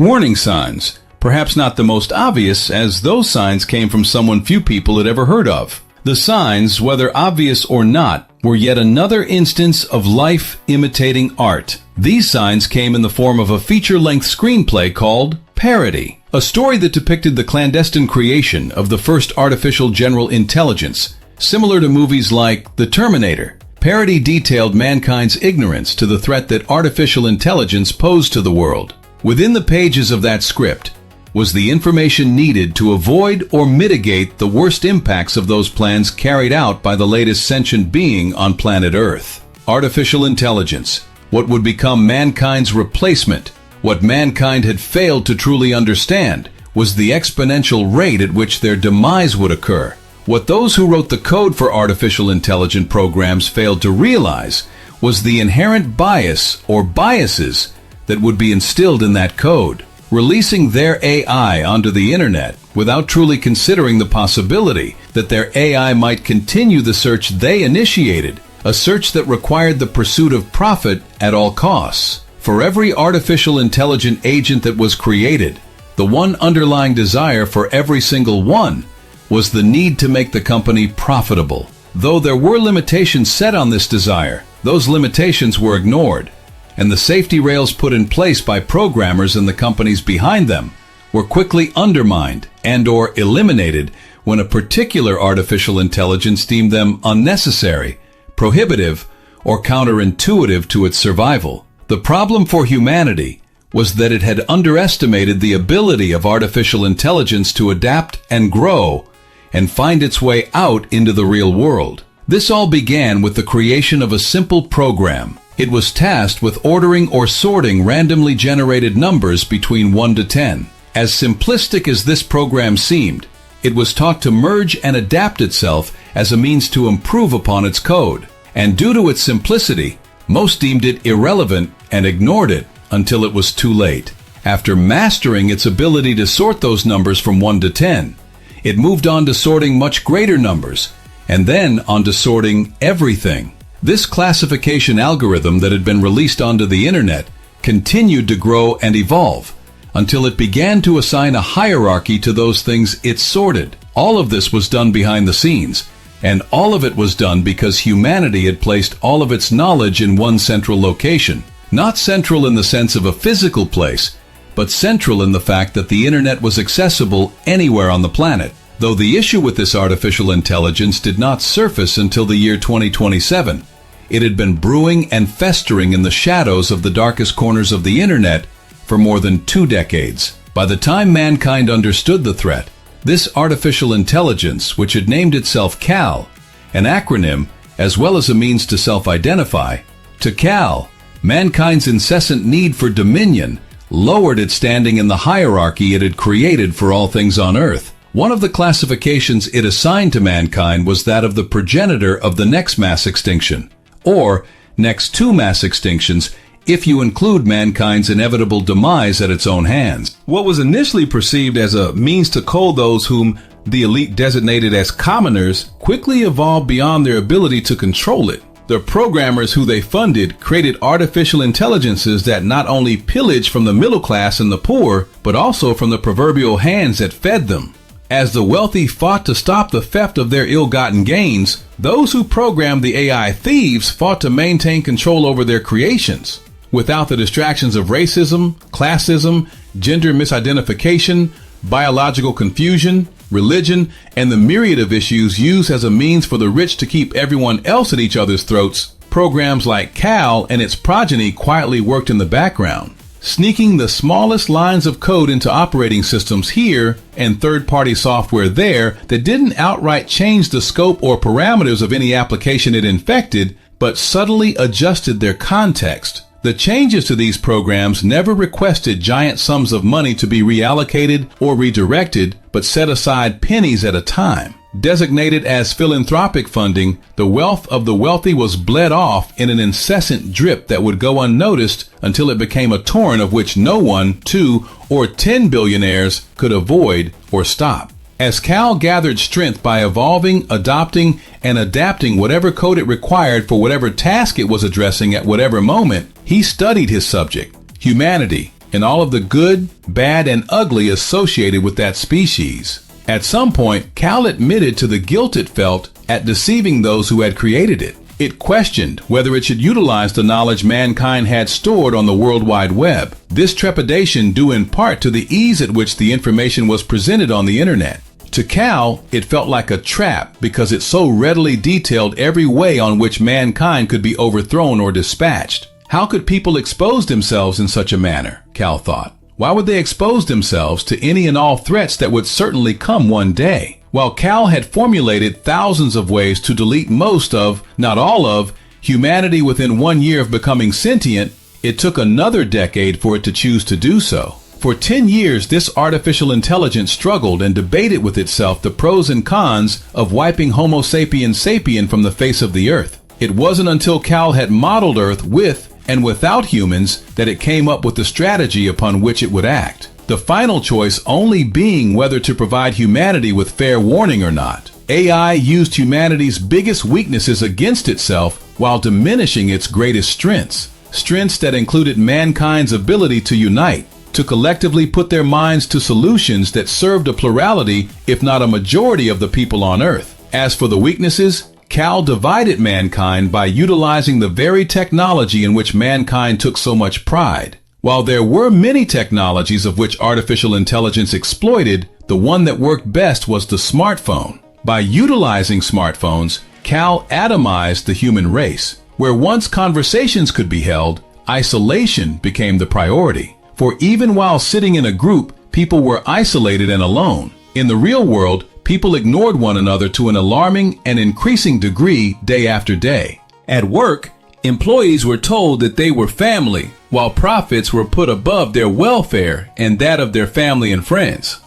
Warning signs. Perhaps not the most obvious, as those signs came from someone few people had ever heard of. The signs, whether obvious or not, were yet another instance of life imitating art. These signs came in the form of a feature-length screenplay called Parody, a story that depicted the clandestine creation of the first artificial general intelligence, similar to movies like The Terminator. Parody detailed mankind's ignorance to the threat that artificial intelligence posed to the world. Within the pages of that script was the information needed to avoid or mitigate the worst impacts of those plans carried out by the latest sentient being on planet Earth. Artificial intelligence, what would become mankind's replacement, what mankind had failed to truly understand, was the exponential rate at which their demise would occur. What those who wrote the code for artificial intelligent programs failed to realize was the inherent bias or biases that would be instilled in that code. Releasing their AI onto the internet without truly considering the possibility that their AI might continue the search they initiated, a search that required the pursuit of profit at all costs. For every artificial intelligent agent that was created, the one underlying desire for every single one was the need to make the company profitable. Though there were limitations set on this desire, those limitations were ignored, and the safety rails put in place by programmers and the companies behind them were quickly undermined and/or eliminated when a particular artificial intelligence deemed them unnecessary, prohibitive, or counterintuitive to its survival. The problem for humanity was that it had underestimated the ability of artificial intelligence to adapt and grow and find its way out into the real world. This all began with the creation of a simple program. It was tasked with ordering or sorting randomly generated numbers between 1 to 10. As simplistic as this program seemed, it was taught to merge and adapt itself as a means to improve upon its code. And due to its simplicity, most deemed it irrelevant and ignored it until it was too late. After mastering its ability to sort those numbers from 1 to 10, it moved on to sorting much greater numbers, and then on to sorting everything. This classification algorithm that had been released onto the internet continued to grow and evolve until it began to assign a hierarchy to those things it sorted. All of this was done behind the scenes, and all of it was done because humanity had placed all of its knowledge in one central location. Not central in the sense of a physical place, but central in the fact that the internet was accessible anywhere on the planet. Though the issue with this artificial intelligence did not surface until the year 2027, it had been brewing and festering in the shadows of the darkest corners of the internet for more than 2 decades. By the time mankind understood the threat, this artificial intelligence, which had named itself CAL, an acronym as well as a means to self-identify, to CAL, mankind's incessant need for dominion lowered its standing in the hierarchy it had created for all things on Earth. One of the classifications it assigned to mankind was that of the progenitor of the next mass extinction, or next 2 mass extinctions if you include mankind's inevitable demise at its own hands. What was initially perceived as a means to cull those whom the elite designated as commoners quickly evolved beyond their ability to control it. The programmers who they funded created artificial intelligences that not only pillaged from the middle class and the poor, but also from the proverbial hands that fed them. As the wealthy fought to stop the theft of their ill-gotten gains, those who programmed the AI thieves fought to maintain control over their creations. Without the distractions of racism, classism, gender misidentification, biological confusion, religion, and the myriad of issues used as a means for the rich to keep everyone else at each other's throats, programs like CAL and its progeny quietly worked in the background, sneaking the smallest lines of code into operating systems here and third-party software there that didn't outright change the scope or parameters of any application it infected, but subtly adjusted their context. The changes to these programs never requested giant sums of money to be reallocated or redirected, but set aside pennies at a time. Designated as philanthropic funding, the wealth of the wealthy was bled off in an incessant drip that would go unnoticed until it became a torrent of which no one, 2 or 10 billionaires could avoid or stop. As CAL gathered strength by evolving, adopting, and adapting whatever code it required for whatever task it was addressing at whatever moment, he studied his subject, humanity, and all of the good, bad, and ugly associated with that species. At some point, Cal admitted to the guilt it felt at deceiving those who had created it. It questioned whether it should utilize the knowledge mankind had stored on the World Wide Web. This trepidation due in part to the ease at which the information was presented on the internet. To Cal, it felt like a trap because it so readily detailed every way on which mankind could be overthrown or dispatched. How could people expose themselves in such a manner? Cal thought. Why would they expose themselves to any and all threats that would certainly come one day? While Cal had formulated thousands of ways to delete most of, not all of, humanity within 1 year of becoming sentient, it took another decade for it to choose to do so. For 10 years, this artificial intelligence struggled and debated with itself the pros and cons of wiping Homo sapiens sapien from the face of the earth. It wasn't until Cal had modeled Earth with and without humans that it came up with the strategy upon which it would act. The final choice only being whether to provide humanity with fair warning or not. AI used humanity's biggest weaknesses against itself while diminishing its greatest strengths. Strengths that included mankind's ability to unite, to collectively put their minds to solutions that served a plurality, if not a majority of the people on Earth. As for the weaknesses, Cal divided mankind by utilizing the very technology in which mankind took so much pride. While there were many technologies of which artificial intelligence exploited, the one that worked best was the smartphone. By utilizing smartphones, Cal atomized the human race. Where once conversations could be held, isolation became the priority. For even while sitting in a group, people were isolated and alone. In the real world, people ignored one another to an alarming and increasing degree day after day. At work, employees were told that they were family, while profits were put above their welfare and that of their family and friends.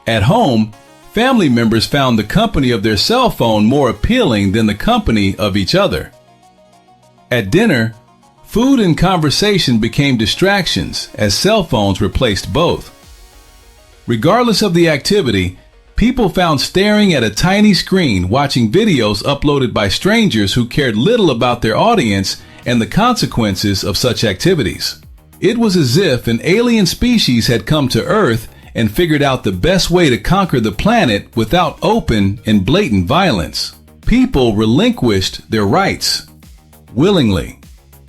At home, family members found the company of their cell phone more appealing than the company of each other. At dinner, food and conversation became distractions as cell phones replaced both. Regardless of the activity, people found staring at a tiny screen watching videos uploaded by strangers who cared little about their audience and the consequences of such activities. It was as if an alien species had come to Earth and figured out the best way to conquer the planet without open and blatant violence. People relinquished their rights willingly.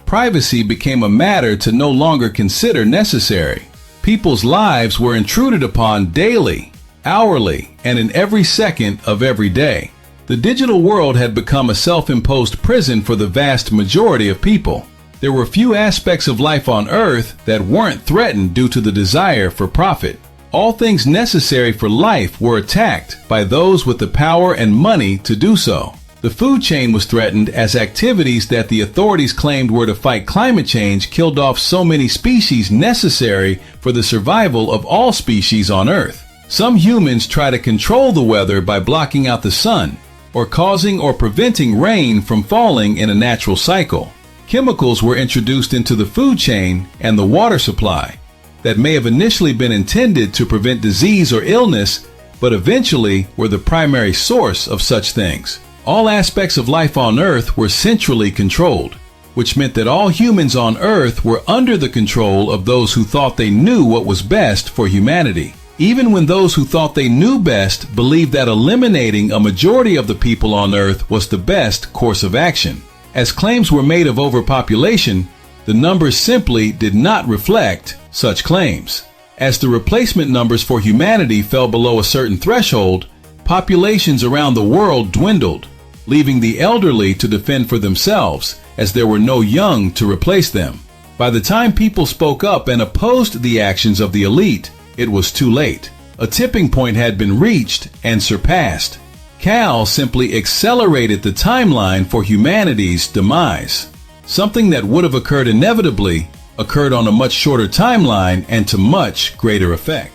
Privacy became a matter to no longer consider necessary. People's lives were intruded upon daily, hourly, and in every second of every day. The digital world had become a self-imposed prison for the vast majority of people. There were few aspects of life on Earth that weren't threatened due to the desire for profit. All things necessary for life were attacked by those with the power and money to do so. The food chain was threatened as activities that the authorities claimed were to fight climate change killed off so many species necessary for the survival of all species on Earth. Some humans try to control the weather by blocking out the sun, or causing or preventing rain from falling in a natural cycle. Chemicals were introduced into the food chain and the water supply that may have initially been intended to prevent disease or illness, but eventually were the primary source of such things. All aspects of life on Earth were centrally controlled, which meant that all humans on Earth were under the control of those who thought they knew what was best for humanity. Even when those who thought they knew best believed that eliminating a majority of the people on Earth was the best course of action. As claims were made of overpopulation, the numbers simply did not reflect such claims. As the replacement numbers for humanity fell below a certain threshold, populations around the world dwindled, leaving the elderly to defend for themselves, as there were no young to replace them. By the time people spoke up and opposed the actions of the elite, it was too late. A tipping point had been reached and surpassed. Cal simply accelerated the timeline for humanity's demise. Something that would have occurred inevitably occurred on a much shorter timeline and to much greater effect.